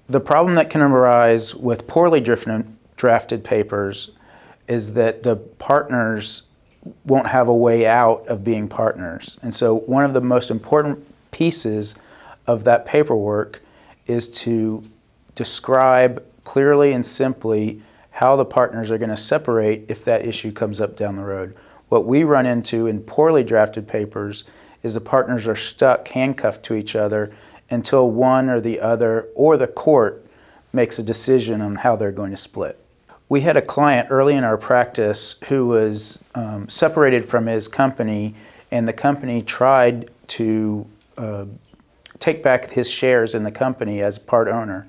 The problem that can arise with poorly drafted papers is that the partners won't have a way out of being partners. And so one of the most important pieces of that paperwork is to describe clearly and simply how the partners are going to separate if that issue comes up down the road. What we run into in poorly drafted papers is the partners are stuck, handcuffed to each other until one or the other or the court makes a decision on how they're going to split. We had a client early in our practice who was separated from his company, and the company tried to take back his shares in the company as part owner.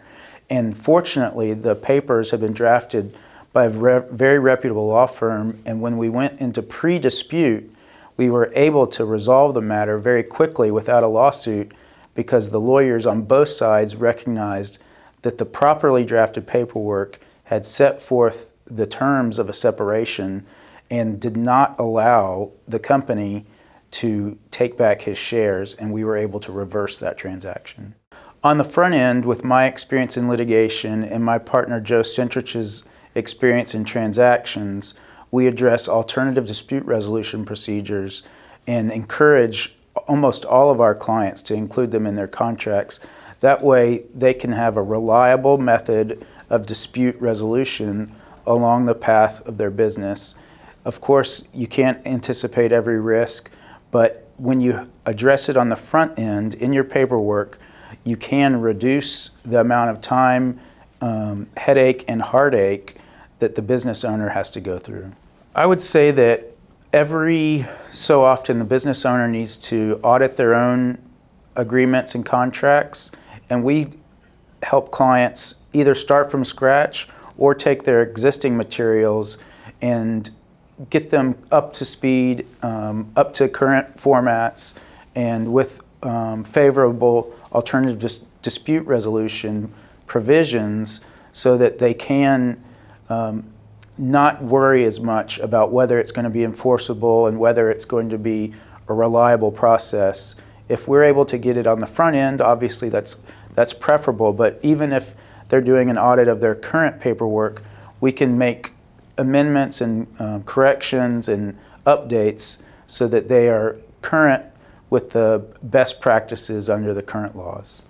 And fortunately, the papers have been drafted by a very reputable law firm, and when we went into pre-dispute, we were able to resolve the matter very quickly without a lawsuit because the lawyers on both sides recognized that the properly drafted paperwork had set forth the terms of a separation and did not allow the company to take back his shares, and we were able to reverse that transaction. On the front end, with my experience in litigation and my partner Joe Centrich's experience in transactions, we address alternative dispute resolution procedures and encourage almost all of our clients to include them in their contracts. That way they can have a reliable method of dispute resolution along the path of their business. Of course, you can't anticipate every risk, but when you address it on the front end in your paperwork, you can reduce the amount of time, headache, and heartache that the business owner has to go through. I would say that every so often the business owner needs to audit their own agreements and contracts, and we help clients either start from scratch or take their existing materials and get them up to speed, up to current formats, and with favorable alternative dispute resolution provisions so that they can not worry as much about whether it's going to be enforceable and whether it's going to be a reliable process. If we're able to get it on the front end, obviously that's preferable, but even if they're doing an audit of their current paperwork, we can make amendments and corrections and updates so that they are current with the best practices under the current laws.